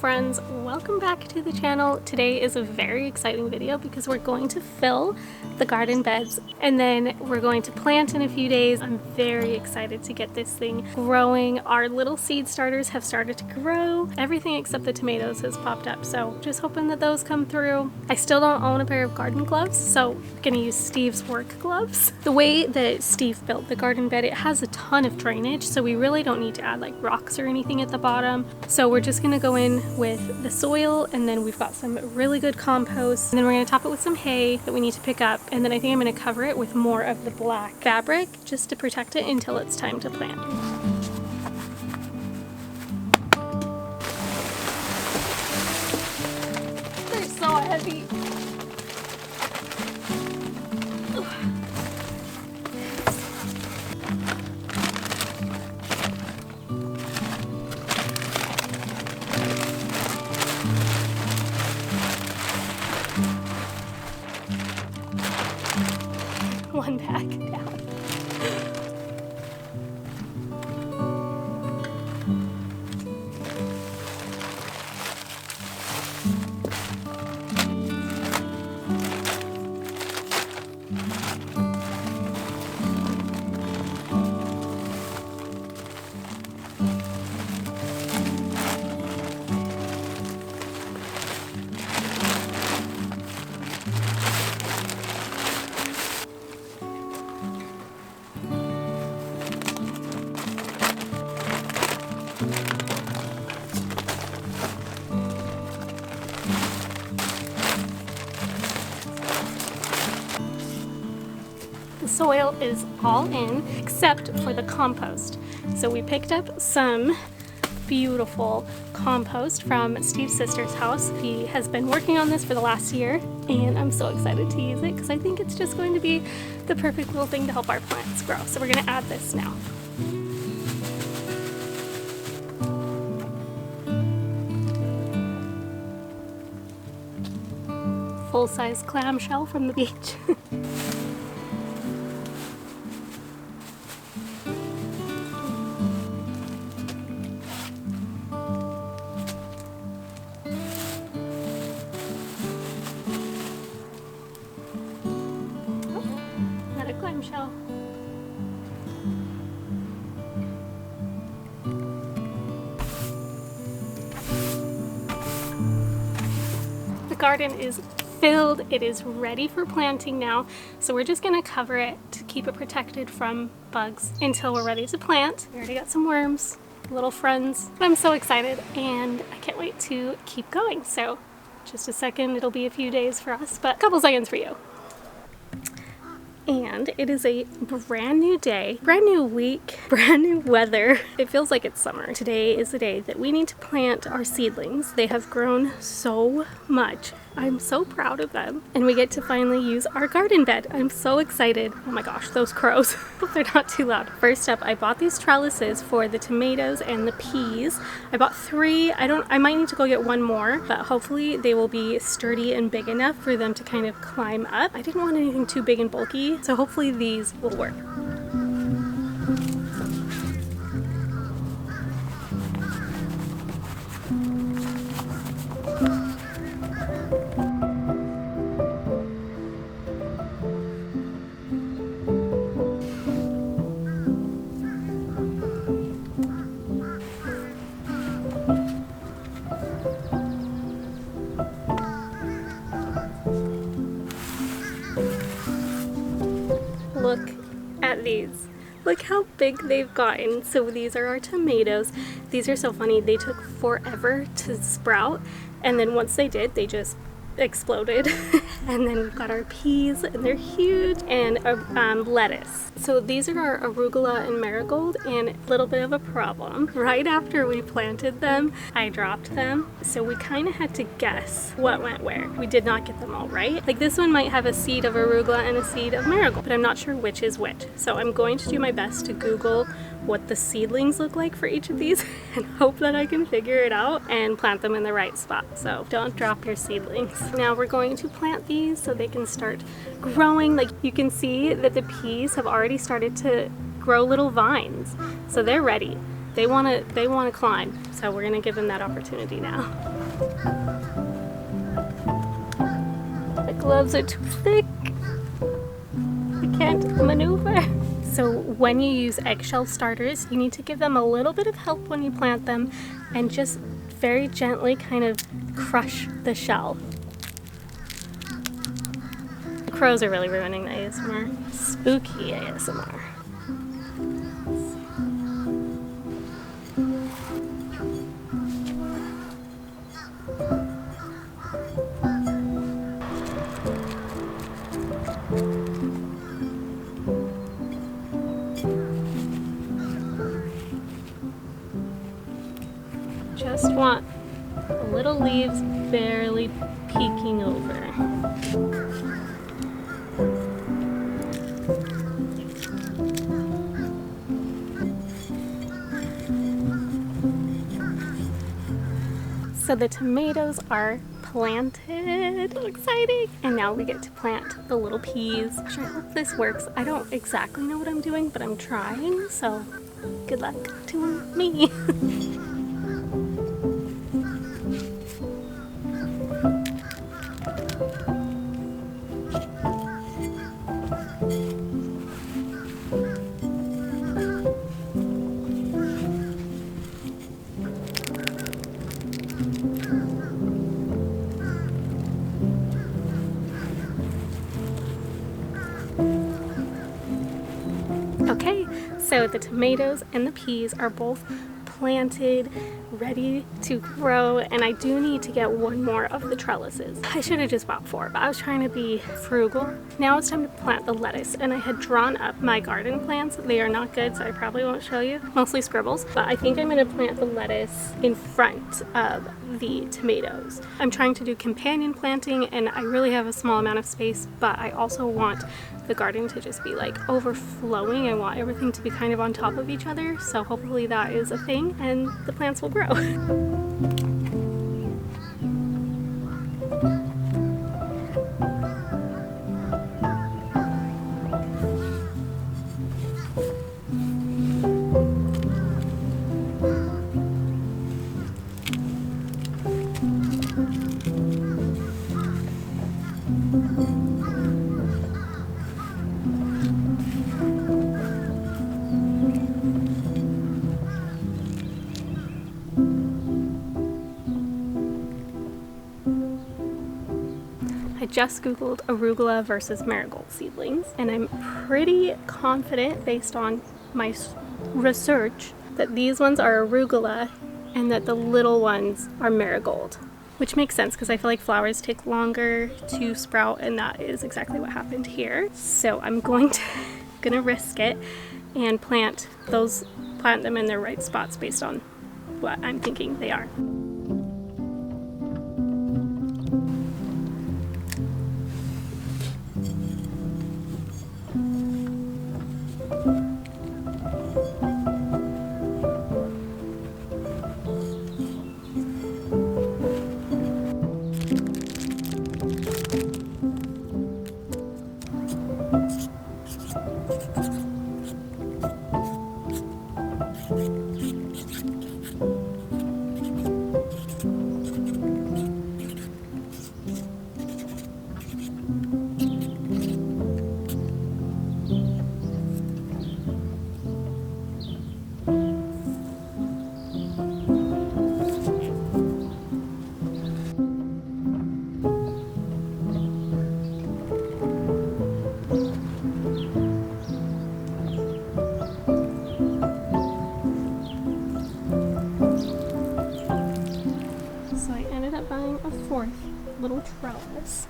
friends, welcome back to the channel. Today is a very exciting video because we're going to fill the garden beds and then we're going to plant in a few days. I'm very excited to get this thing growing. Our little seed starters have started to grow. Everything except the tomatoes has popped up, so just hoping that those come through. I still don't own a pair of garden gloves, so I'm gonna use Steve's work gloves. The way that Steve built the garden bed, it has a ton of drainage, so we really don't need to add like rocks or anything at the bottom. So we're just gonna go in with the soil, and then we've got some really good compost, and then we're gonna top it with some hay that we need to pick up, and then I think I'm gonna cover it with more of the black fabric just to protect it until it's time to plant. They're so heavy. One pack down. The soil is all in except for the compost. So we picked up some beautiful compost from Steve's sister's house. He has been working on this for the last year, and I'm so excited to use it because I think it's just going to be the perfect little thing to help our plants grow. So we're going to add this now. Full-size clamshell from the beach. Another clamshell. The garden is filled. It is ready for planting now, so we're just gonna cover it to keep it protected from bugs until we're ready to plant. We already got some worms, little friends. I'm so excited and I can't wait to keep going. So just a second, it'll be a few days for us, but a couple seconds for you. And it is a brand new day, brand new week, brand new weather. It feels like it's summer. Today is the day that we need to plant our seedlings. They have grown so much. I'm so proud of them. And we get to finally use our garden bed. I'm so excited. Oh my gosh, those crows. Hope they're not too loud. First up, I bought these trellises for the tomatoes and the peas. I bought 3. I might need to go get one more, but hopefully they will be sturdy and big enough for them to kind of climb up. I didn't want anything too big and bulky, so hopefully these will work. Look at these. Look how big they've gotten. So these are our tomatoes. These are so funny. They took forever to sprout, and then once they did, they just exploded. And then we've got our peas, and they're huge, and lettuce. So these are our arugula and marigold, and a little bit of a problem. Right after we planted them, I dropped them. So we kind of had to guess what went where. We did not get them all right. Like this one might have a seed of arugula and a seed of marigold, but I'm not sure which is which. So I'm going to do my best to Google what the seedlings look like for each of these and hope that I can figure it out and plant them in the right spot. So don't drop your seedlings. Now we're going to plant these so they can start growing. Like you can see that the peas have already started to grow little vines. So they're ready. They want to climb. So we're going to give them that opportunity now. The gloves are too thick. I can't maneuver. So when you use eggshell starters, you need to give them a little bit of help when you plant them and just very gently kind of crush the shell. The crows are really ruining the ASMR. Spooky ASMR. Just want the little leaves barely peeking over. So the tomatoes are planted. So exciting! And now we get to plant the little peas. Gosh, I hope this works. I don't exactly know what I'm doing, but I'm trying, so good luck to me. Okay, so the tomatoes and the peas are both planted, ready to grow, and I do need to get one more of the trellises. I should have just bought 4, but I was trying to be frugal. Now it's time to plant the lettuce, and I had drawn up my garden plans. They are not good, so I probably won't show you. Mostly scribbles, but I think I'm going to plant the lettuce in front of the tomatoes. I'm trying to do companion planting, and I really have a small amount of space, but I also want the garden to just be like overflowing. I want everything to be kind of on top of each other, so hopefully that is a thing and the plants will grow. I just googled arugula versus marigold seedlings, and I'm pretty confident based on my research that these ones are arugula and that the little ones are marigold, which makes sense because I feel like flowers take longer to sprout, and that is exactly what happened here. So I'm gonna risk it and plant them in their right spots based on what I'm thinking they are. Little trellis.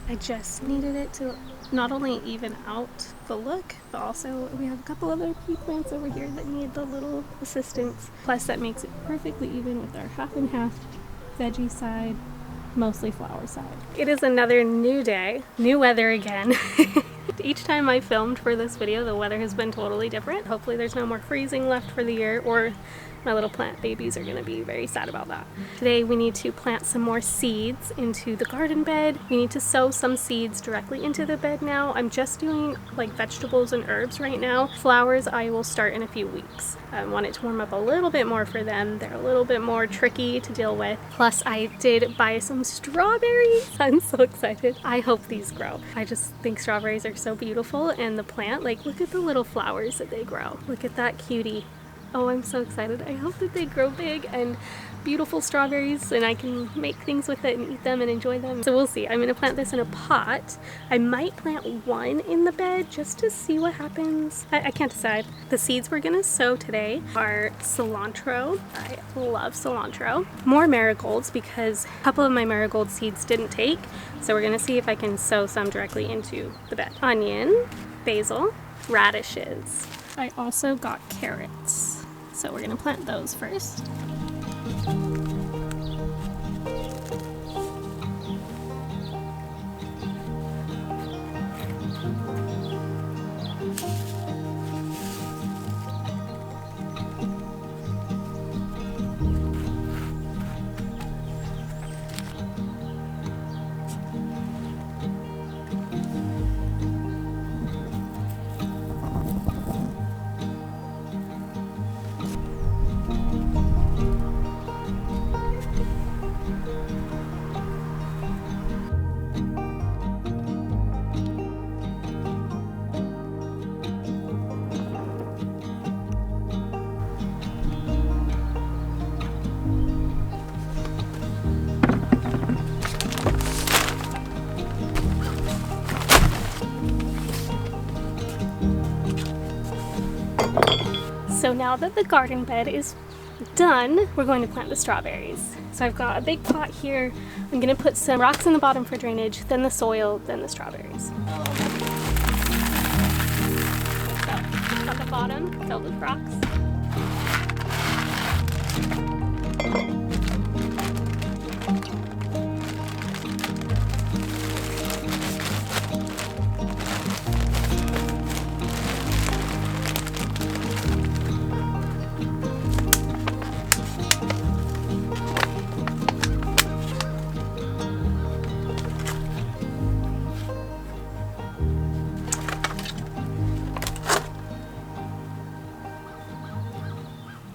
I just needed it to not only even out the look, but also we have a couple other pea plants over here that need the little assistance. Plus that makes it perfectly even with our half and half veggie side, mostly flower side. It is another new day, new weather again. Each time I filmed for this video, the weather has been totally different. Hopefully there's no more freezing left for the year, or my little plant babies are gonna be very sad about that. Today we need to plant some more seeds into the garden bed. We need to sow some seeds directly into the bed now. I'm just doing like vegetables and herbs right now. Flowers I will start in a few weeks. I want it to warm up a little bit more for them. They're a little bit more tricky to deal with. Plus I did buy some strawberries. I'm so excited. I hope these grow. I just think strawberries are so beautiful, and the plant, like look at the little flowers that they grow. Look at that cutie. Oh, I'm so excited. I hope that they grow big and beautiful strawberries and I can make things with it and eat them and enjoy them. So we'll see. I'm going to plant this in a pot. I might plant one in the bed just to see what happens. I can't decide. The seeds we're going to sow today are cilantro. I love cilantro. More marigolds because a couple of my marigold seeds didn't take. So we're going to see if I can sow some directly into the bed. Onion, basil, radishes. I also got carrots. So we're gonna plant those first. So now that the garden bed is done, we're going to plant the strawberries. So I've got a big pot here. I'm going to put some rocks in the bottom for drainage, then the soil, then the strawberries. So, at the bottom, filled with rocks.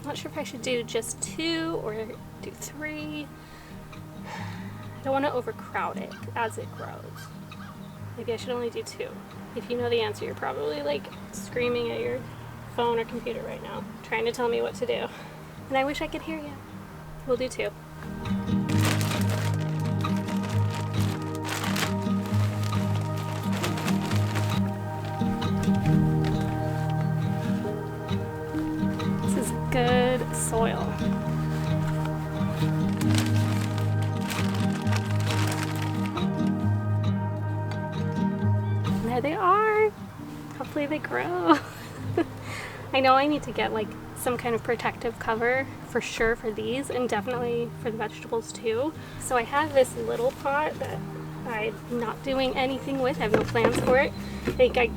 Not sure if I should do just 2 or do 3. I don't want to overcrowd it as it grows. Maybe I should only do 2. If you know the answer, you're probably like screaming at your phone or computer right now, trying to tell me what to do. And I wish I could hear you. We'll do 2. Good soil. And there they are. Hopefully they grow. I know I need to get like some kind of protective cover for sure for these, and definitely for the vegetables too. So I have this little pot that I'm not doing anything with. I have no plans for it. I think I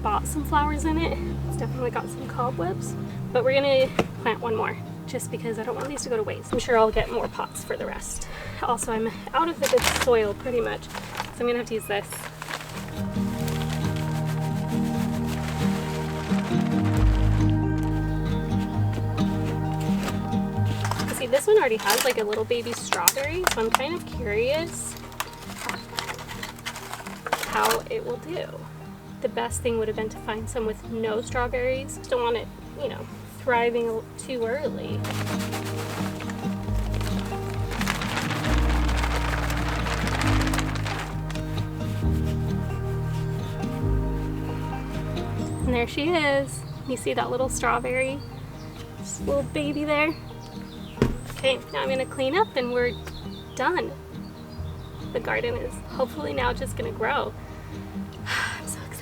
bought some flowers in it. It's definitely got some cobwebs. But we're gonna plant one more just because I don't want these to go to waste. I'm sure I'll get more pots for the rest. Also, I'm out of the good soil pretty much, so I'm gonna have to use this. See, this one already has like a little baby strawberry, so I'm kind of curious how it will do. The best thing would have been to find some with no strawberries. Just don't want it, you know, thriving too early. And there she is. You see that little strawberry? Just a little baby there. Okay, now I'm gonna clean up and we're done. The garden is hopefully now just gonna grow. I'm so excited.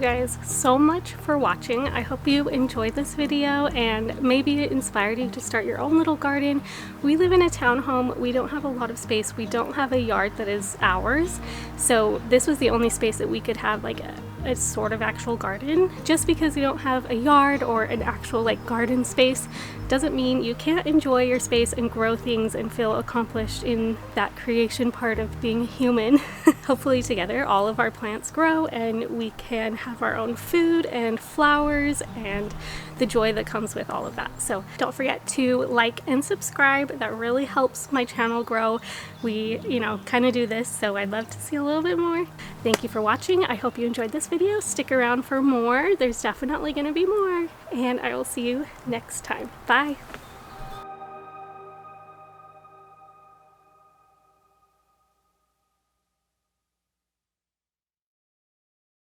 guys so much for watching. I hope you enjoyed this video and maybe it inspired you to start your own little garden. We live in a townhome. We don't have a lot of space. We don't have a yard that is ours. So this was the only space that we could have like a sort of actual garden. Just because you don't have a yard or an actual like garden space doesn't mean you can't enjoy your space and grow things and feel accomplished in that creation part of being human. Hopefully together all of our plants grow and we can have our own food and flowers and the joy that comes with all of that. So don't forget to like and subscribe. That really helps my channel grow. We, kind of do this, so I'd love to see a little bit more. Thank you for watching. I hope you enjoyed this video. Stick around for more. There's definitely going to be more, and I will see you next time. Bye.